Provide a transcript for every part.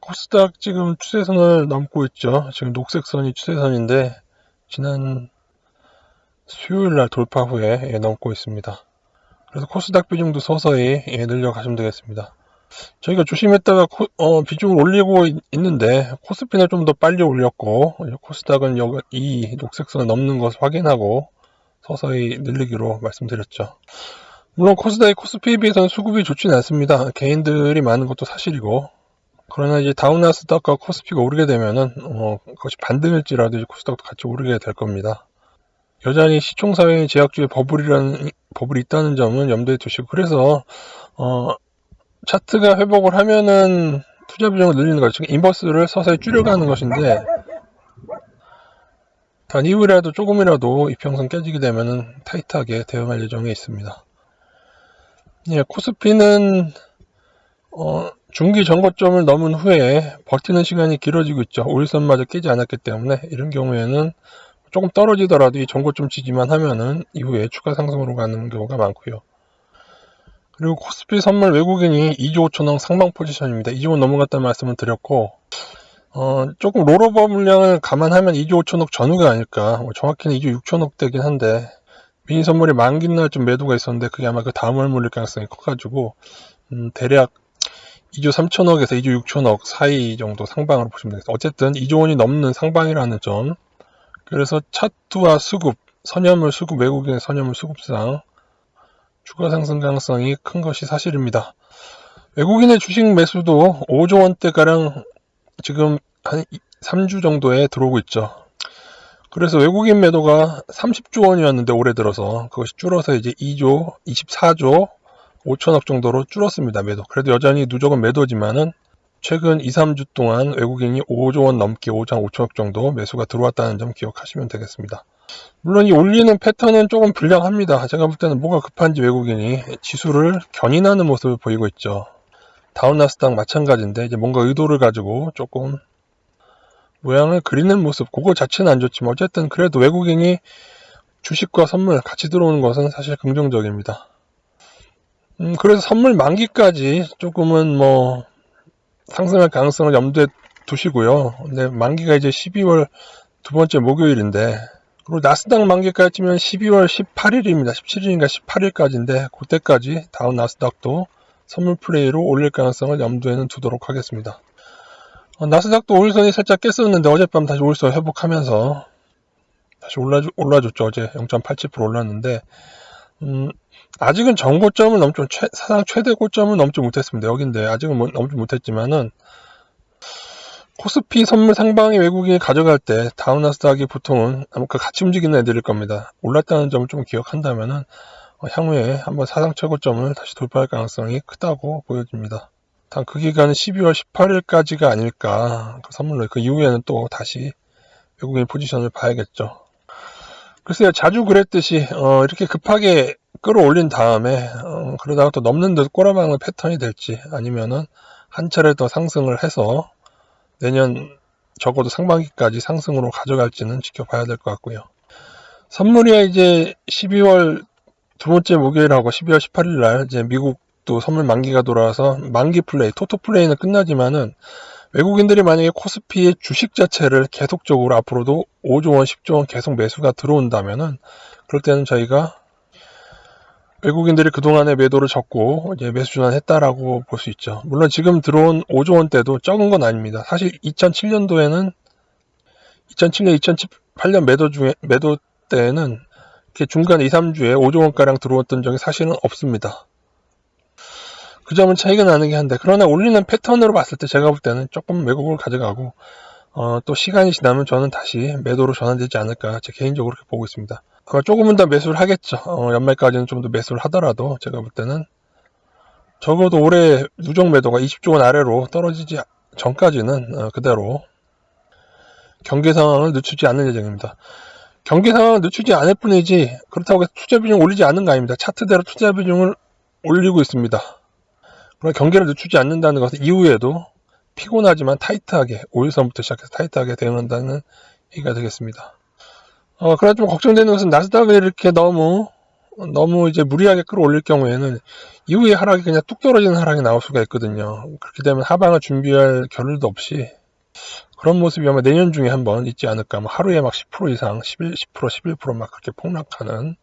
코스닥 지금 추세선을 넘고 있죠. 지금 녹색선이 추세선인데 지난 수요일날 돌파 후에 넘고 있습니다. 그래서 코스닥 비중도 서서히 늘려가시면 되겠습니다. 저희가 조심했다가 비중을 올리고 있는데 코스피는 좀 더 빨리 올렸고 코스닥은 이 녹색선을 넘는 것을 확인하고 서서히 늘리기로 말씀드렸죠. 물론 코스닥이 코스피에 비해서는 수급이 좋지는 않습니다. 개인들이 많은 것도 사실이고, 그러나 이제 다우나스닥과 코스피가 오르게 되면은 그것이 반등일지라도 이제 코스닥도 같이 오르게 될 겁니다. 여전히 시총사회 제약주의 버블이 있다는 점은 염두에 두시고, 그래서 차트가 회복을 하면은 투자 비중을 늘리는 거죠. 지금 인버스를 서서히 줄여가는 것인데, 단 이후라도 조금이라도 이평선 깨지게 되면은 타이트하게 대응할 예정에 있습니다. 예, 코스피는 중기 전고점을 넘은 후에 버티는 시간이 길어지고 있죠. 5일선마저 깨지 않았기 때문에 이런 경우에는 조금 떨어지더라도 이 전고점 지지만 하면은 이후에 추가 상승으로 가는 경우가 많고요. 그리고 코스피 선물 외국인이 2조 5천억 상방 포지션입니다. 2조 원 넘어갔다는 말씀을 드렸고 조금 롤오버 물량을 감안하면 2조 5천억 전후가 아닐까. 정확히는 2조 6천억 대긴 한데 미니 선물이 만기날 좀 매도가 있었는데 그게 아마 그 다음 월 물릴 가능성이 커가지고 대략 2조 3천억에서 2조 6천억 사이 정도 상방으로 보시면 되겠습니다. 어쨌든 2조 원이 넘는 상방이라는 점. 그래서 차트와 수급, 선여물 수급, 외국인의 선여물 수급상 추가 상승 가능성이 큰 것이 사실입니다. 외국인의 주식 매수도 5조 원대가량 지금 한 3주 정도에 들어오고 있죠. 그래서 외국인 매도가 30조 원이었는데 올해 들어서 그것이 줄어서 이제 2조, 24조 5천억 정도로 줄었습니다. 매도. 그래도 여전히 누적은 매도지만은 최근 2, 3주 동안 외국인이 5조 원 넘게 5조 5천억 정도 매수가 들어왔다는 점 기억하시면 되겠습니다. 물론 이 올리는 패턴은 조금 불량합니다. 제가 볼 때는 뭐가 급한지 외국인이 지수를 견인하는 모습을 보이고 있죠. 다운나스닥 마찬가지인데 이제 뭔가 의도를 가지고 조금 모양을 그리는 모습, 그거 자체는 안 좋지만 어쨌든 그래도 외국인이 주식과 선물 같이 들어오는 것은 사실 긍정적입니다. 그래서 선물 만기까지 조금은 상승할 가능성을 염두에 두시고요. 근데 만기가 이제 12월 두 번째 목요일인데, 그리고 나스닥 만기까지 치면 12월 18일입니다. 17일인가 18일까지인데, 그때까지 다운 나스닥도 선물 플레이로 올릴 가능성을 염두에는 두도록 하겠습니다. 나스닥도 5일선이 살짝 깼었는데 어젯밤 다시 5일선 회복하면서 다시 올라줬죠. 어제 0.87% 올랐는데 아직은 전고점을 사상 최대 고점을 넘지 못했습니다. 여긴데 아직은 넘지 못했지만은 코스피 선물 상방이 외국인이 가져갈 때 다운나스닥이 보통은 아마 같이 움직이는 애들일 겁니다. 올랐다는 점을 좀 기억한다면은 향후에 한번 사상 최고점을 다시 돌파할 가능성이 크다고 보여집니다. 단 그 기간은 12월 18일까지가 아닐까. 그 선물로 그 이후에는 또 다시 외국인 포지션을 봐야겠죠. 글쎄요, 자주 그랬듯이 이렇게 급하게 끌어올린 다음에 그러다가 또 넘는 듯 꼬라박는 패턴이 될지 아니면은 한 차례 더 상승을 해서 내년 적어도 상반기까지 상승으로 가져갈지는 지켜봐야 될 것 같고요. 선물이 이제 12월 두 번째 목요일하고 12월 18일 날 이제 미국도 선물 만기가 돌아와서 만기 플레이, 토토 플레이는 끝나지만은 외국인들이 만약에 코스피의 주식 자체를 계속적으로 앞으로도 5조 원, 10조 원 계속 매수가 들어온다면은 그럴 때는 저희가 외국인들이 그동안의 매도를 접고 이제 매수 전환했다라고 볼 수 있죠. 물론 지금 들어온 5조 원대도 적은 건 아닙니다. 사실 2007년도에는 2007년, 2008년 매도 때에는 이렇게 중간 2, 3주에 5조 원가량 들어왔던 적이 사실은 없습니다. 그 점은 차이가 나는 게 한데, 그러나 올리는 패턴으로 봤을 때 제가 볼 때는 조금 외국을 가져가고 또 시간이 지나면 저는 다시 매도로 전환되지 않을까 제 개인적으로 그렇게 보고 있습니다. 아마 조금은 더 매수를 하겠죠. 연말까지는 좀 더 매수를 하더라도 제가 볼 때는 적어도 올해 누적 매도가 20조 원 아래로 떨어지지 전까지는 그대로 경기 상황을 늦추지 않을 예정입니다. 경기 상황을 늦추지 않을 뿐이지 그렇다고 해서 투자 비중 올리지 않는 거 아닙니다. 차트대로 투자 비중을 올리고 있습니다. 그러나 경기를 늦추지 않는다는 것은 이후에도 피곤하지만 타이트하게 5일선부터 시작해서 타이트하게 대응한다는 얘기가 되겠습니다. 그러나 좀 걱정되는 것은 나스닥을 이렇게 너무 너무 이제 무리하게 끌어올릴 경우에는 이후에 하락이 그냥 뚝 떨어지는 하락이 나올 수가 있거든요. 그렇게 되면 하방을 준비할 겨를도 없이 그런 모습이 아마 내년 중에 한번 있지 않을까. 뭐 하루에 막 10% 이상, 11, 10%, 11%막 그렇게 폭락하는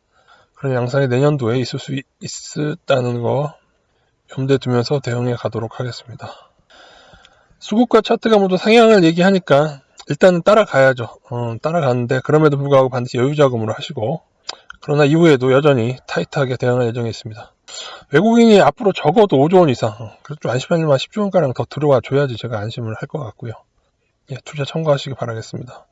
그런 양상이 내년도에 있을 수 있다는 거 염두에 두면서 대응해 가도록 하겠습니다. 수급과 차트가 모두 상향을 얘기하니까 일단은 따라가야죠. 따라가는데 그럼에도 불구하고 반드시 여유 자금으로 하시고, 그러나 이후에도 여전히 타이트하게 대응할 예정이 있습니다. 외국인이 앞으로 적어도 5조 원 이상, 그래도 좀 안심할 만한 10조 원가량 더 들어와 줘야지 제가 안심을 할 것 같고요. 예, 투자 참고하시기 바라겠습니다.